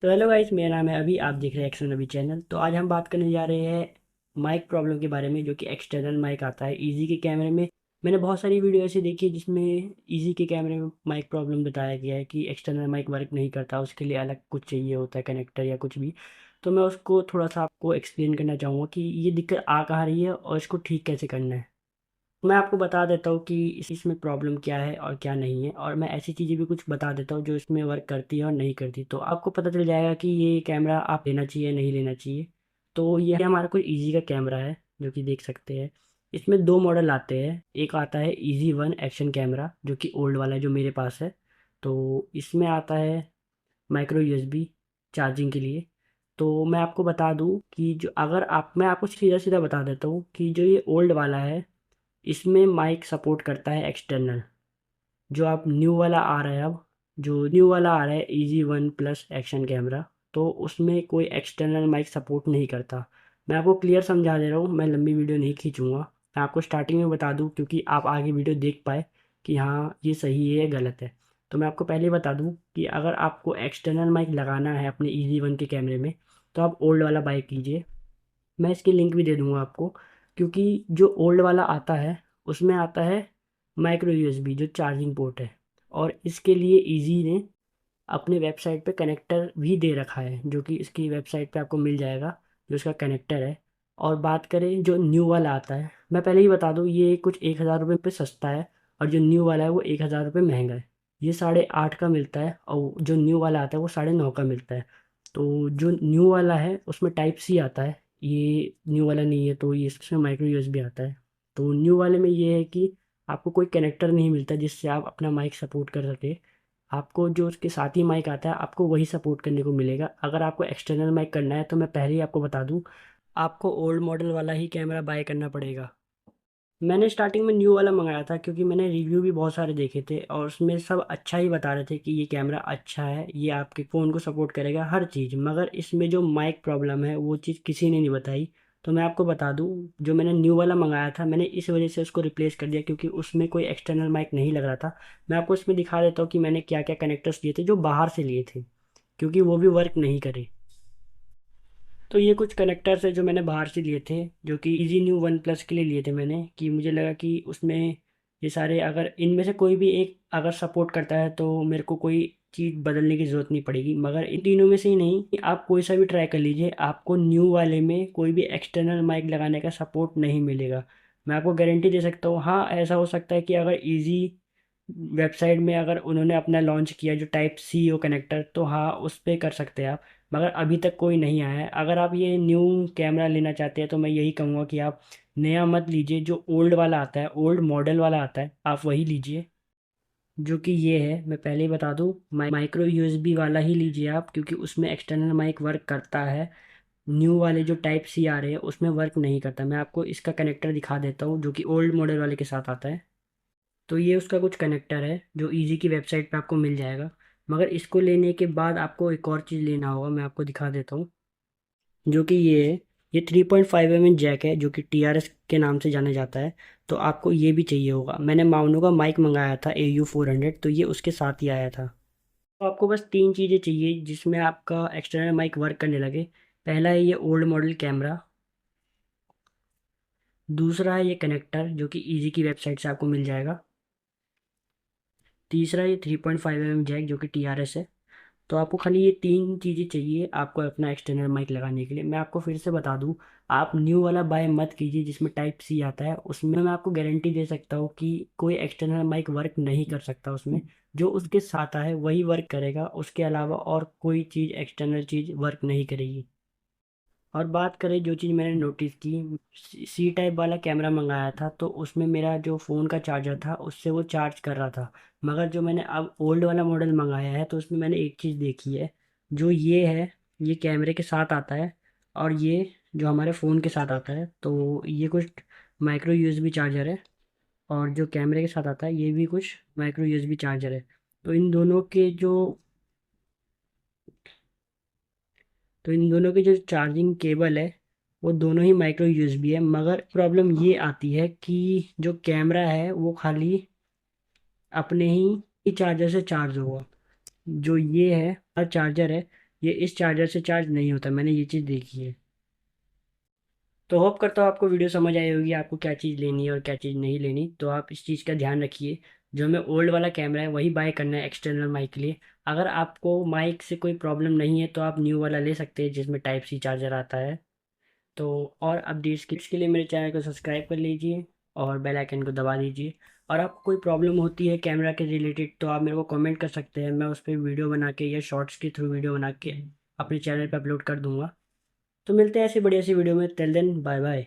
तो hello guys, मेरा नाम है अभी। आप देख रहे हैं एक्शन अभी चैनल। तो आज हम बात करने जा रहे हैं माइक प्रॉब्लम के बारे में, जो कि एक्सटर्नल माइक आता है इजी के कैमरे में। मैंने बहुत सारी वीडियो ऐसी देखी है जिसमें इजी के कैमरे में माइक प्रॉब्लम बताया गया है कि एक्सटर्नल माइक वर्क नहीं करता, उसके लिए अलग कुछ चाहिए होता है, कनेक्टर या कुछ भी। तो मैं उसको थोड़ा सा आपको एक्सप्लेन करना चाहूँगा कि ये दिक्कत आ कहाँ रही है और इसको ठीक कैसे करना है। मैं आपको बता देता हूँ कि इसमें प्रॉब्लम क्या है और क्या नहीं है, और मैं ऐसी चीज़ें भी कुछ बता देता हूँ जो इसमें वर्क करती है और नहीं करती, तो आपको पता चल जाएगा कि ये कैमरा आप लेना चाहिए नहीं लेना चाहिए। तो ये हमारा कोई इजी का कैमरा है, जो कि देख सकते हैं। इसमें दो मॉडल आते हैं। एक आता है इजी वन एक्शन कैमरा, जो कि ओल्ड वाला है, जो मेरे पास है। तो इसमें आता है माइक्रो यूएसबी चार्जिंग के लिए। तो मैं आपको बता दूं कि जो अगर आप मैं आपको सीधा सीधा बता देता हूँ कि जो ये ओल्ड वाला है, इसमें माइक सपोर्ट करता है एक्सटर्नल। जो आप न्यू वाला आ रहा है, अब जो न्यू वाला आ रहा है easy one plus action camera, तो उसमें कोई एक्सटर्नल माइक सपोर्ट नहीं करता। मैं आपको क्लियर समझा दे रहा हूँ, मैं लंबी वीडियो नहीं खींचूंगा। मैं आपको स्टार्टिंग में बता दूँ क्योंकि आप आगे वीडियो देख पाए कि हाँ ये सही है या गलत है। तो मैं आपको पहले ही बता दूँ कि अगर आपको एक्सटर्नल माइक लगाना है अपने इजी वन के कैमरे में, तो आप ओल्ड वाला बाय कीजिए। मैं इसकी लिंक भी दे दूंगा आपको, क्योंकि जो ओल्ड वाला आता है उसमें आता है माइक्रो यूएसबी जो चार्जिंग पोर्ट है। और इसके लिए इजी ने अपने वेबसाइट पे कनेक्टर भी दे रखा है, जो कि इसकी वेबसाइट पे आपको मिल जाएगा, जो इसका कनेक्टर है। और बात करें जो न्यू वाला आता है, मैं पहले ही बता दूं ये कुछ 1,000 रुपये पे सस्ता है, और जो न्यू वाला है वो 1,000 रुपये महंगा है। ये 8.5 का मिलता है, और जो न्यू वाला आता है वो 9.5 का मिलता है। तो जो न्यू वाला है उसमें टाइप सी आता है, ये न्यू वाला नहीं है, तो ये इसमें माइक्रो यूएसबी आता है। तो न्यू वाले में ये है कि आपको कोई कनेक्टर नहीं मिलता जिससे आप अपना माइक सपोर्ट कर सके। आपको जो उसके साथ ही माइक आता है आपको वही सपोर्ट करने को मिलेगा। अगर आपको एक्सटर्नल माइक करना है तो मैं पहले ही आपको बता दूं, आपको ओल्ड मॉडल वाला ही कैमरा बाय करना पड़ेगा। मैंने स्टार्टिंग में न्यू वाला मंगाया था क्योंकि मैंने रिव्यू भी बहुत सारे देखे थे और उसमें सब अच्छा ही बता रहे थे कि ये कैमरा अच्छा है, ये आपके फ़ोन को सपोर्ट करेगा हर चीज़। मगर इसमें जो माइक प्रॉब्लम है वो चीज़ किसी ने नहीं बताई। तो मैं आपको बता दूं, जो मैंने न्यू वाला मंगाया था मैंने इस वजह से उसको रिप्लेस कर दिया क्योंकि उसमें कोई एक्सटर्नल माइक नहीं लग रहा था। मैं आपको इसमें दिखा देता हूँ कि मैंने क्या क्या कनेक्टर्स लिए थे जो बाहर से लिए थे, क्योंकि वो भी वर्क नहीं करे। तो ये कुछ कनेक्टर्स है जो मैंने बाहर से लिए थे, जो कि इजी न्यू वन प्लस के लिए लिए थे मैंने, कि मुझे लगा कि उसमें ये सारे अगर इनमें से कोई भी एक अगर सपोर्ट करता है तो मेरे को कोई चीज़ बदलने की ज़रूरत नहीं पड़ेगी। मगर इन तीनों में से ही नहीं, आप कोई सा भी ट्राई कर लीजिए, आपको न्यू वाले में कोई भी एक्सटर्नल माइक लगाने का सपोर्ट नहीं मिलेगा। मैं आपको गारंटी दे सकता हूँ। हाँ, ऐसा हो सकता है कि अगर इजी वेबसाइट में अगर उन्होंने अपना लॉन्च किया जो टाइप सी हो कनेक्टर, तो हाँ उस पर कर सकते हैं आप। मगर अभी तक कोई नहीं आया है। अगर आप ये न्यू कैमरा लेना चाहते हैं तो मैं यही कहूँगा कि आप नया मत लीजिए, जो ओल्ड वाला आता है, ओल्ड मॉडल वाला आता है, आप वही लीजिए। जो कि ये है, मैं पहले ही बता दूँ, माइक्रो यूएसबी वाला ही लीजिए आप, क्योंकि उसमें एक्सटर्नल माइक वर्क करता है। न्यू वाले जो टाइप सी आ रहे हैं उसमें वर्क नहीं करता। मैं आपको इसका कनेक्टर दिखा देता हूँ जो कि ओल्ड मॉडल वाले के साथ आता है। तो ये उसका कुछ कनेक्टर है जो इजी की वेबसाइट पे आपको मिल जाएगा। मगर इसको लेने के बाद आपको एक और चीज़ लेना होगा, मैं आपको दिखा देता हूँ। जो कि ये है, ये 3.5 mm जैक है, जो कि TRS के नाम से जाना जाता है। तो आपको ये भी चाहिए होगा। मैंने माउनो का माइक मंगाया था AU400, तो ये उसके साथ ही आया था। तो आपको बस तीन चीज़ें चाहिए जिसमें आपका एक्सटर्नल माइक वर्क करने लगे। पहला है ये ओल्ड मॉडल कैमरा। दूसरा है ये कनेक्टर जो कि इजी की वेबसाइट से आपको मिल जाएगा। तीसरा ये 3.5 mm जैक जो कि TRS है। तो आपको खाली ये तीन चीज़ें चाहिए आपको अपना एक्सटर्नल माइक लगाने के लिए। मैं आपको फिर से बता दूं, आप न्यू वाला बाय मत कीजिए जिसमें टाइप सी आता है। उसमें मैं आपको गारंटी दे सकता हूँ कि कोई एक्सटर्नल माइक वर्क नहीं कर सकता उसमें। जो उसके साथ आता है वही वर्क करेगा, उसके अलावा और कोई चीज़ एक्सटर्नल चीज़ वर्क नहीं करेगी। और बात करें जो चीज़ मैंने नोटिस की, सी टाइप वाला कैमरा मंगाया था तो उसमें मेरा जो फ़ोन का चार्जर था उससे वो चार्ज कर रहा था। मगर जो मैंने अब ओल्ड वाला मॉडल मंगाया है तो उसमें मैंने एक चीज़ देखी है। जो ये है, ये कैमरे के साथ आता है, और ये जो हमारे फ़ोन के साथ आता है। तो ये कुछ माइक्रो यूएसबी चार्जर है, और जो कैमरे के साथ आता है ये भी कुछ माइक्रो यूएसबी चार्जर है। तो इन दोनों के जो तो इन दोनों की जो चार्जिंग केबल है वो दोनों ही माइक्रो यूएसबी है। मगर प्रॉब्लम ये आती है कि जो कैमरा है वो खाली अपने ही चार्जर से चार्ज होगा। जो ये है हर चार्जर है, ये इस चार्जर से चार्ज नहीं होता, मैंने ये चीज़ देखी है। तो होप करता हूँ आपको वीडियो समझ आई होगी, आपको क्या चीज़ लेनी है और क्या चीज़ नहीं लेनी। तो आप इस चीज़ का ध्यान रखिए, जो हमें ओल्ड वाला कैमरा है वही बाय करना है एक्सटर्नल माइक के लिए। अगर आपको माइक से कोई प्रॉब्लम नहीं है तो आप न्यू वाला ले सकते हैं जिसमें टाइप सी चार्जर आता है। तो और अपडेट्स के लिए मेरे चैनल को सब्सक्राइब कर लीजिए और बेल आइकन को दबा दीजिए। और आपको कोई प्रॉब्लम होती है कैमरा के रिलेटेड तो आप मेरे को कमेंट कर सकते हैं, मैं उस पर वीडियो बना के या शॉर्ट्स के थ्रू वीडियो बना के अपने चैनल पर अपलोड कर दूंगा। तो मिलते हैं ऐसी बढ़िया सी वीडियो में, टिल देन बाय बाय।